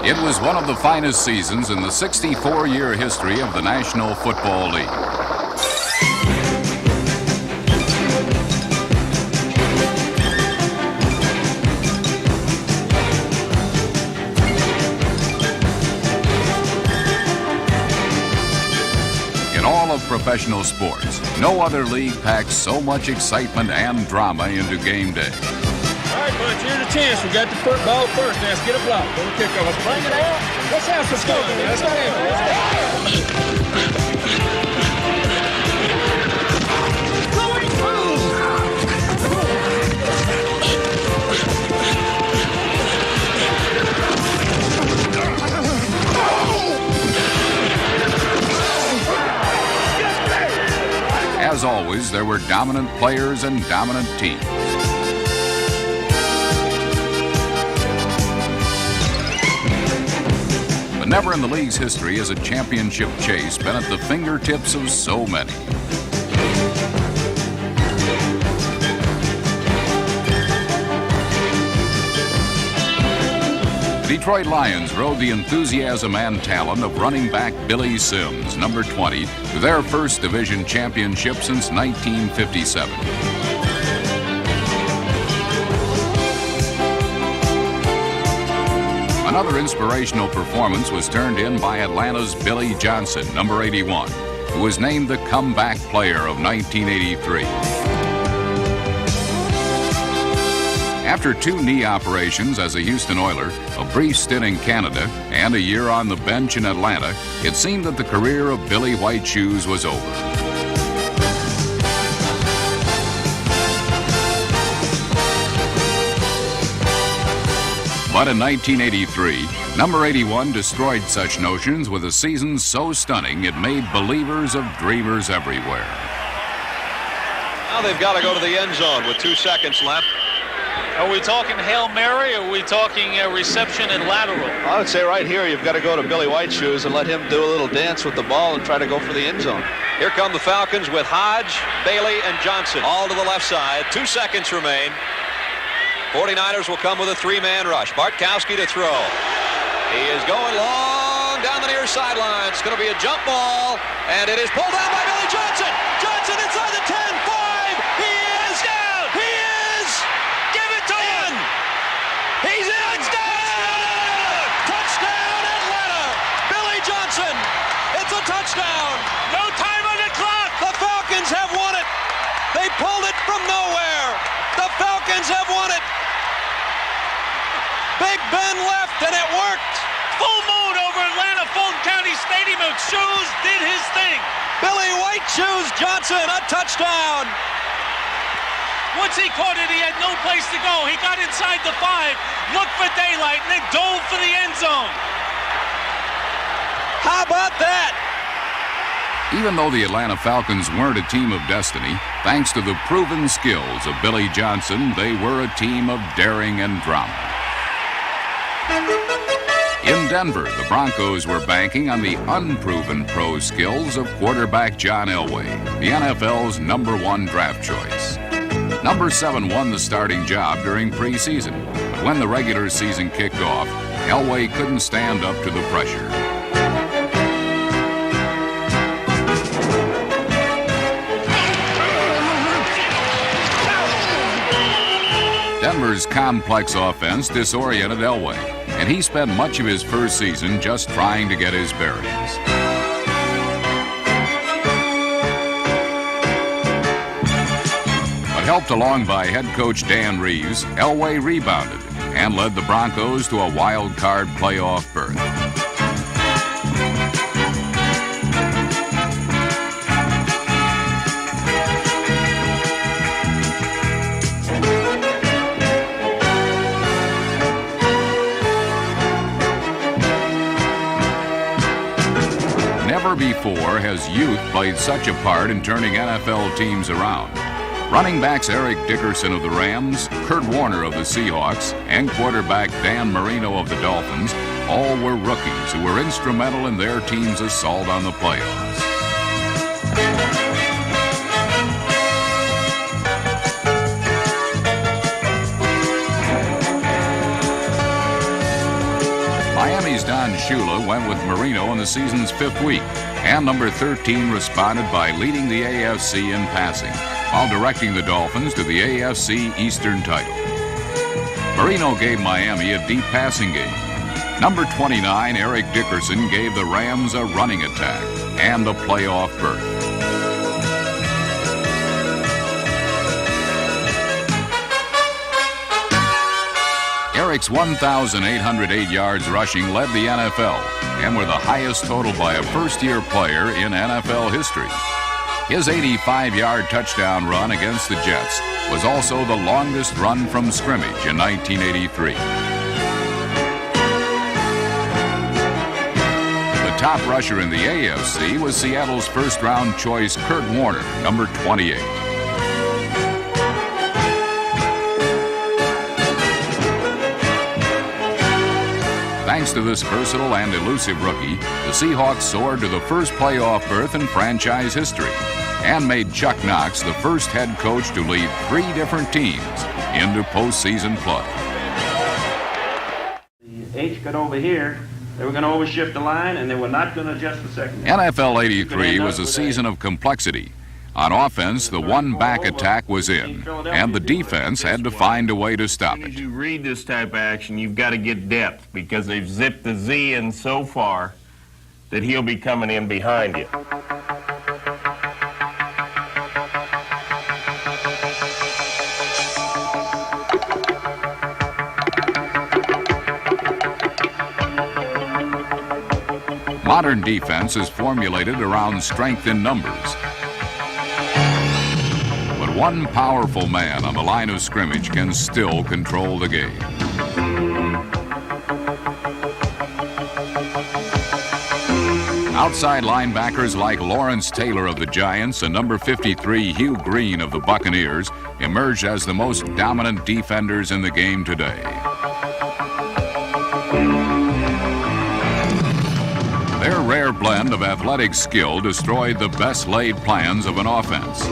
It was one of the finest seasons in the 64-year history of the National Football League. In all of professional sports, no other league packs so much excitement and drama into game day. All right, Bunch, here's a chance. We got the ball first. Now, let's get a block. Go to kickoff. Let's bring it out. Let's have some fun. Let's go. As always, there were dominant players and dominant teams. But never in the league's history has a championship chase been at the fingertips of so many. The Detroit Lions rode the enthusiasm and talent of running back Billy Sims, number 20, to their first division championship since 1957. Another inspirational performance was turned in by Atlanta's Billy Johnson, number 81, who was named the comeback player of 1983. After 2 knee operations as a Houston Oiler, a brief stint in Canada, and a year on the bench in Atlanta, it seemed that the career of Billy White Shoes was over. But in 1983, number 81 destroyed such notions with a season so stunning it made believers of dreamers everywhere. Now they've got to go to the end zone with 2 seconds left. Are we talking Hail Mary, or are we talking reception and lateral? I would say right here you've got to go to Billy White Shoes and let him do a little dance with the ball and try to go for the end zone. Here come the Falcons with Hodge, Bailey, and Johnson all to the left side. 2 seconds remain. 49ers will come with a 3-man rush. Bartkowski to throw. He is going long down the near sideline. It's going to be a jump ball, and it is pulled down by Billy Johnson. Johnson inside the 10, 5. He is down. He is. Give it to him. He's in. Touchdown. Touchdown, Atlanta. Billy Johnson. It's a touchdown. No time on the clock. The Falcons have won it. They pulled it from nowhere. The Falcons have won it. Big Ben left, and it worked. Full moon over Atlanta, Fulton County Stadium, and Shoes did his thing. Billy White Shoes Johnson, a touchdown. Once he caught it, he had no place to go. He got inside the 5, looked for daylight, and then dove for the end zone. How about that? Even though the Atlanta Falcons weren't a team of destiny, thanks to the proven skills of Billy Johnson, they were a team of daring and drama. In Denver, the Broncos were banking on the unproven pro skills of quarterback John Elway, the NFL's #1 draft choice. Number 7 won the starting job during preseason, but when the regular season kicked off, Elway couldn't stand up to the pressure. Denver's complex offense disoriented Elway, and he spent much of his first season just trying to get his bearings. But helped along by head coach Dan Reeves, Elway rebounded and led the Broncos to a wild card playoff berth. Never before has youth played such a part in turning NFL teams around. Running backs Eric Dickerson of the Rams, Kurt Warner of the Seahawks, and quarterback Dan Marino of the Dolphins all were rookies who were instrumental in their team's assault on the playoffs. Miami Miami's Don Shula went with Marino in the season's 5th week, and number 13 responded by leading the AFC in passing, while directing the Dolphins to the AFC Eastern title. Marino gave Miami a deep passing game. Number 29, Eric Dickerson, gave the Rams a running attack and a playoff berth. Eric's 1,808 yards rushing led the NFL and were the highest total by a first-year player in NFL history. His 85-yard touchdown run against the Jets was also the longest run from scrimmage in 1983. The top rusher in the AFC was Seattle's first-round choice Kurt Warner, number 28. Thanks to this versatile and elusive rookie, the Seahawks soared to the first playoff berth in franchise history and made Chuck Knox the first head coach to lead 3 different teams into postseason play. The H got over here. They were going to overshift the line, and they were not going to adjust the second. NFL 83 was a season of complexity. On offense, the one-back attack was in, and the defense had to find a way to stop it. As you read this type of action, you've got to get depth because they've zipped the Z in so far that he'll be coming in behind you. Modern defense is formulated around strength in numbers. But one powerful man on the line of scrimmage can still control the game. Outside linebackers like Lawrence Taylor of the Giants and number 53 Hugh Green of the Buccaneers emerged as the most dominant defenders in the game today. Their rare blend of athletic skill destroyed the best laid plans of an offense.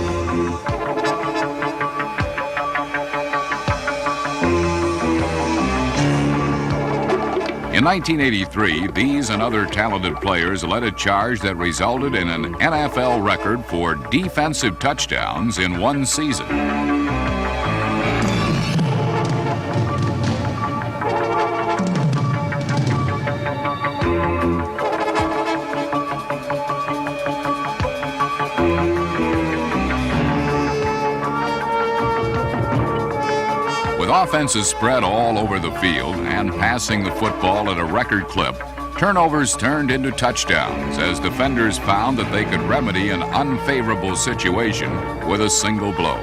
In 1983, these and other talented players led a charge that resulted in an NFL record for defensive touchdowns in one season. With offenses spread all over the field and passing the football at a record clip, turnovers turned into touchdowns as defenders found that they could remedy an unfavorable situation with a single blow.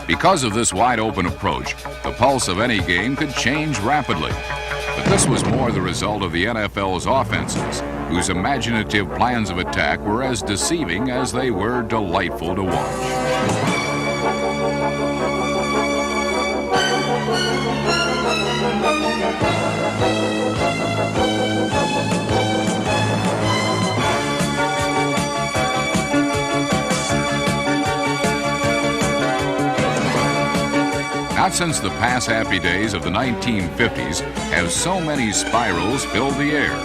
Because of this wide-open approach, the pulse of any game could change rapidly. But this was more the result of the NFL's offenses, whose imaginative plans of attack were as deceiving as they were delightful to watch. Not since the pass-happy days of the 1950s have so many spirals filled the air.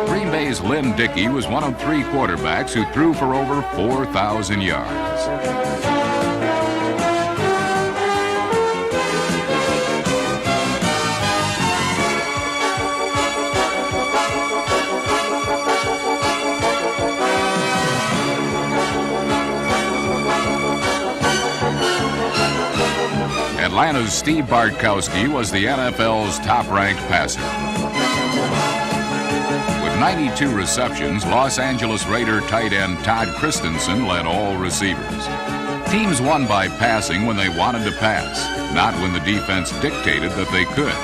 Green Bay's Lynn Dickey was one of 3 quarterbacks who threw for over 4,000 yards. Atlanta's Steve Bartkowski was the NFL's top-ranked passer. With 92 receptions, Los Angeles Raider tight end Todd Christensen led all receivers. Teams won by passing when they wanted to pass, not when the defense dictated that they could.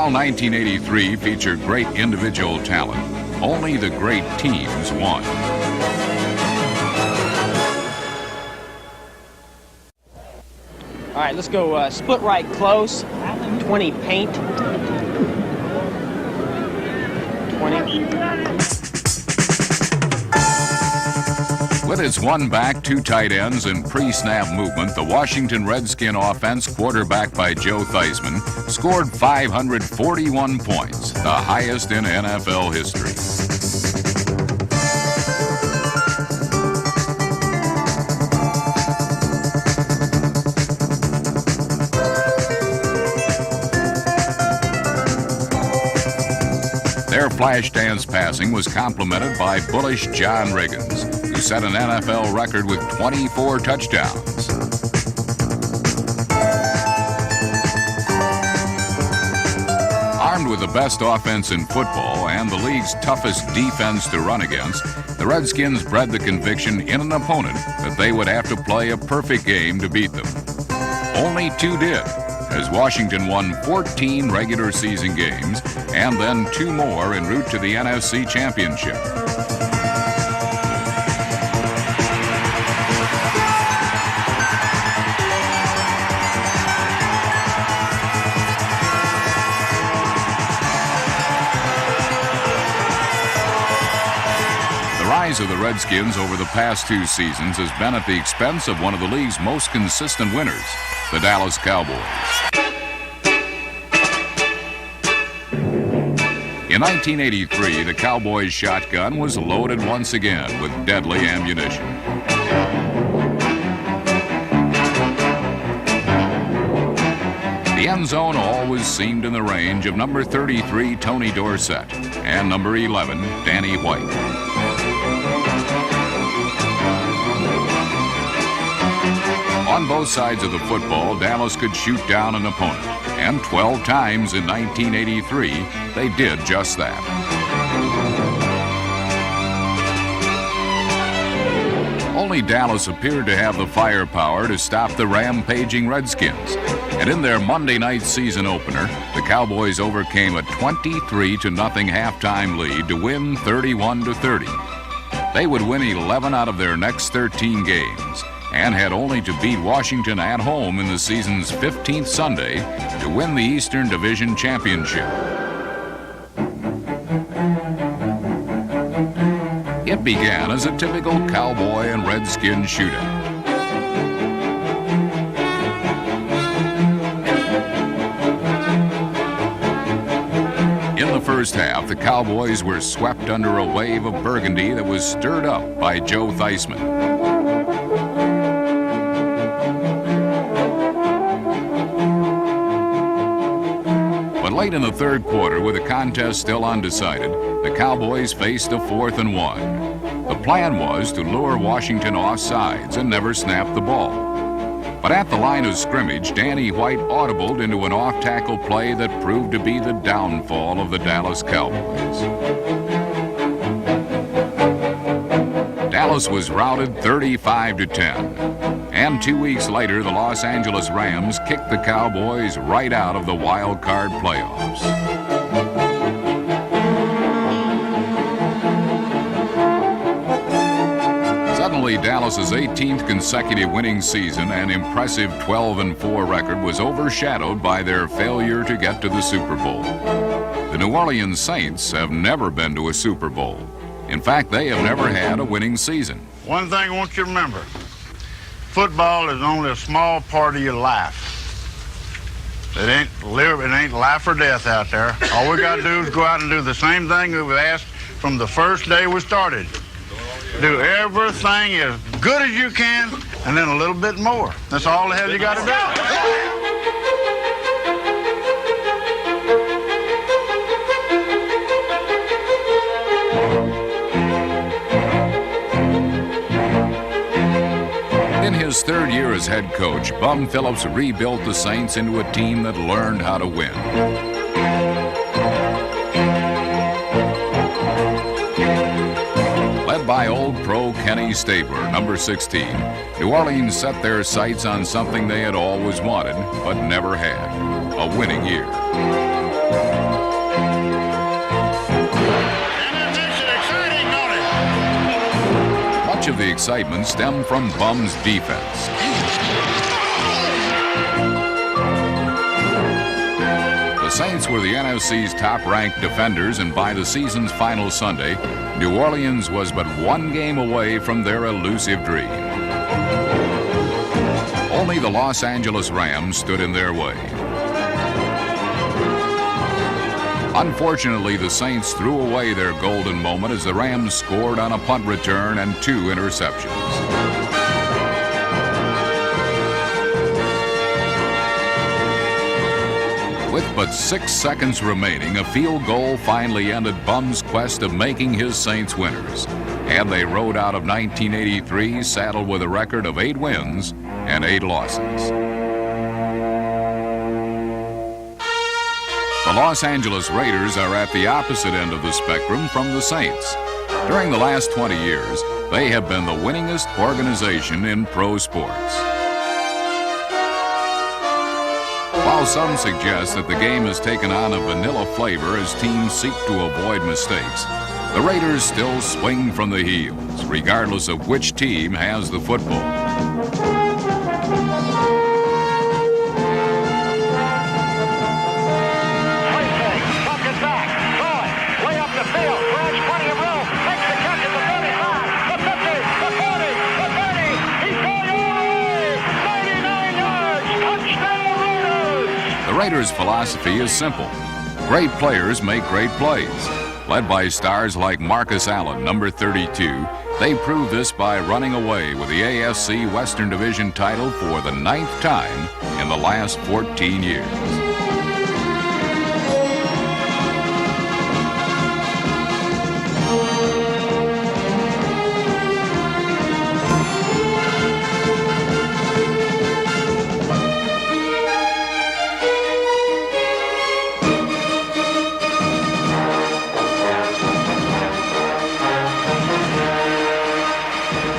While 1983 featured great individual talent, only the great teams won. All right, let's go split right close, 20 paint. 20. With its one back, two tight ends, and pre-snap movement, the Washington Redskin offense, quarterbacked by Joe Theismann, scored 541 points, the highest in NFL history. Their flash dance passing was complemented by bullish John Riggins, who set an NFL record with 24 touchdowns. Armed with the best offense in football and the league's toughest defense to run against, the Redskins bred the conviction in an opponent that they would have to play a perfect game to beat them. Only two did, as Washington won 14 regular season games and then 2 more en route to the NFC Championship. The rise of the Redskins over the past 2 seasons has been at the expense of one of the league's most consistent winners, the Dallas Cowboys. In 1983, the Cowboys' shotgun was loaded once again with deadly ammunition. The end zone always seemed in the range of number 33, Tony Dorsett, and number 11, Danny White. On both sides of the football, Dallas could shoot down an opponent, and 12 times in 1983, they did just that. Only Dallas appeared to have the firepower to stop the rampaging Redskins, and in their Monday night season opener, the Cowboys overcame a 23-0 halftime lead to win 31-30. They would win 11 out of their next 13 games, and had only to beat Washington at home in the season's 15th Sunday to win the Eastern Division Championship. It began as a typical Cowboy and Redskin shootout. In the first half, the Cowboys were swept under a wave of burgundy that was stirred up by Joe Theismann. Late in the third quarter, with the contest still undecided, the Cowboys faced a 4th and 1. The plan was to lure Washington off sides and never snap the ball. But at the line of scrimmage, Danny White audibled into an off-tackle play that proved to be the downfall of the Dallas Cowboys. Dallas was routed 35-10. And 2 weeks later, the Los Angeles Rams kicked the Cowboys right out of the wild card playoffs. Suddenly, Dallas's 18th consecutive winning season and impressive 12-4 record was overshadowed by their failure to get to the Super Bowl. The New Orleans Saints have never been to a Super Bowl. In fact, they have never had a winning season. One thing I want you to remember. Football is only a small part of your life. It ain't life or death out there. All we got to do is go out and do the same thing we've asked from the first day we started. Do everything as good as you can, and then a little bit more. That's all the hell you got to do. In his third year as head coach, Bum Phillips rebuilt the Saints into a team that learned how to win. Led by old pro Kenny Stabler, number 16, New Orleans set their sights on something they had always wanted, but never had: a winning year. of the excitement stemmed from Bum's defense. The Saints were the NFC's top-ranked defenders, and by the season's final Sunday, New Orleans was but one game away from their elusive dream. Only the Los Angeles Rams stood in their way. Unfortunately, the Saints threw away their golden moment as the Rams scored on a punt return and 2 interceptions. With but 6 seconds remaining, a field goal finally ended Bum's quest of making his Saints winners. And they rode out of 1983 saddled with a record of 8 wins and 8 losses. The Los Angeles Raiders are at the opposite end of the spectrum from the Saints. During the last 20 years, they have been the winningest organization in pro sports. While some suggest that the game has taken on a vanilla flavor as teams seek to avoid mistakes, the Raiders still swing from the heels, regardless of which team has the football. The Raiders' philosophy is simple. Great players make great plays. Led by stars like Marcus Allen, number 32, they prove this by running away with the AFC Western Division title for the 9th time in the last 14 years.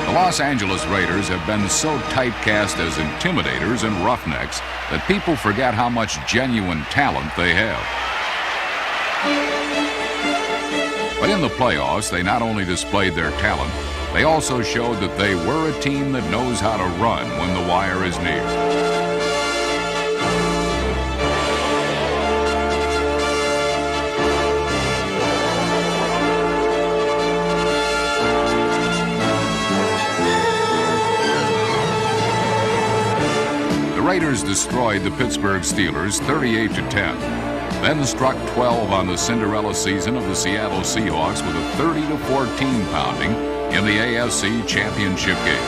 The Los Angeles Raiders have been so typecast as intimidators and roughnecks that people forget how much genuine talent they have. But in the playoffs, they not only displayed their talent, they also showed that they were a team that knows how to run when the wire is near. The Raiders destroyed the Pittsburgh Steelers 38-10, then struck 12 on the Cinderella season of the Seattle Seahawks with a 30-14 pounding in the AFC Championship game.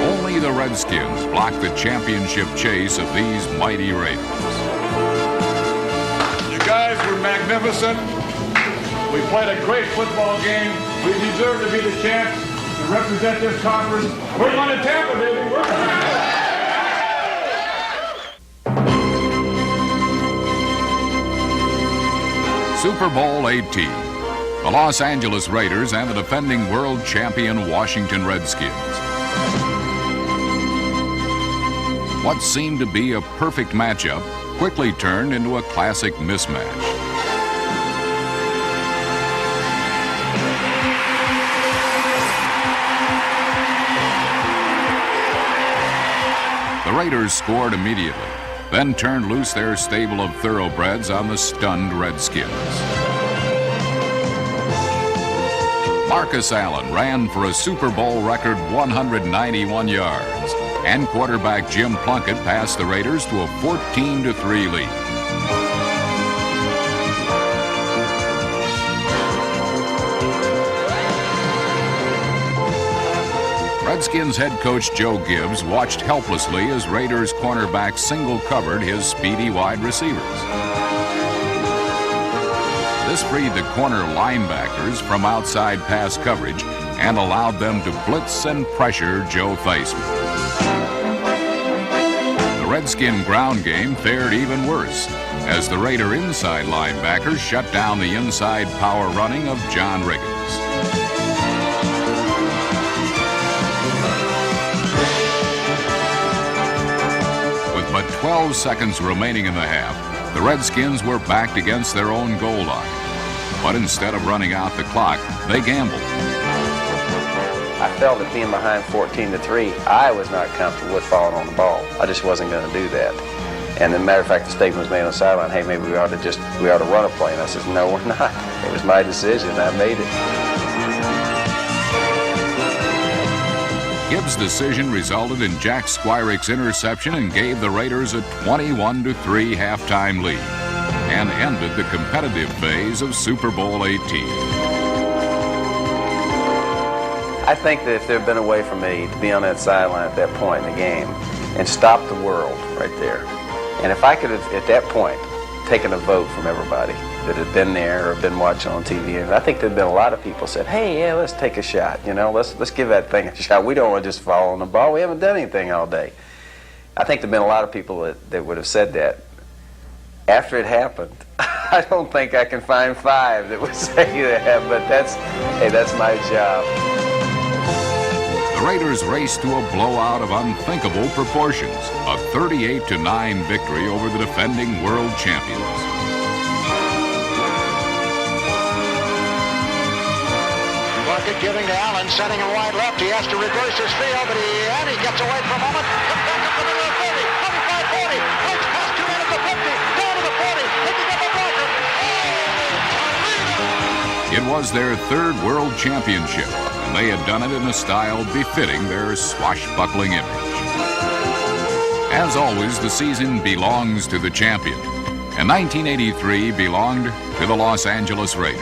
Only the Redskins blocked the championship chase of these mighty Raiders. You guys were magnificent. We played a great football game. We deserve to be the champs and represent this conference. We're going to Tampa, baby. We're Super Bowl 18. The Los Angeles Raiders and the defending world champion Washington Redskins. What seemed to be a perfect matchup quickly turned into a classic mismatch. The Raiders scored immediately, then turned loose their stable of thoroughbreds on the stunned Redskins. Marcus Allen ran for a Super Bowl record 191 yards, and quarterback Jim Plunkett passed the Raiders to a 14-3 lead. Redskins head coach Joe Gibbs watched helplessly as Raiders cornerback single-covered his speedy wide receivers. This freed the corner linebackers from outside pass coverage and allowed them to blitz and pressure Joe Theismann. The Redskin ground game fared even worse as the Raider inside linebackers shut down the inside power running of John Riggins. But 12 seconds remaining in the half, the Redskins were backed against their own goal line. But instead of running out the clock, they gambled. I felt that being behind 14-3, I was not comfortable with falling on the ball. I just wasn't going to do that. And as a matter of fact, the statement was made on the sideline, hey, maybe we ought to run a play. And I said, no, we're not. It was my decision. I made it. Gibbs' decision resulted in Jack Squirick's interception and gave the Raiders a 21-3 halftime lead and ended the competitive phase of Super Bowl 18. I think that if there had been a way for me to be on that sideline at that point in the game and stop the world right there, and if I could have, at that point, taken a vote from everybody that had been there or been watching on TV, and I think there'd been a lot of people said, hey, yeah, let's take a shot, you know, let's give that thing a shot. We don't want to just fall on the ball. We haven't done anything all day. I think there'd been a lot of people that would have said that. After it happened, I don't think I can find 5 that would say that, but that's my job. The Raiders raced to a blowout of unthinkable proportions, a 38-9 victory over the defending world champions. Plunkett giving to Allen, setting him wide left. He has to reverse his field, but he gets away for a moment. Comes back up to the middle of 30, 25, 40. Breaks past 2 men at the 50, down to the 40, picking up a blocker. It was their 3rd world championship, and they had done it in a style befitting their swashbuckling image. As always, the season belongs to the champion, and 1983 belonged to the Los Angeles Raiders.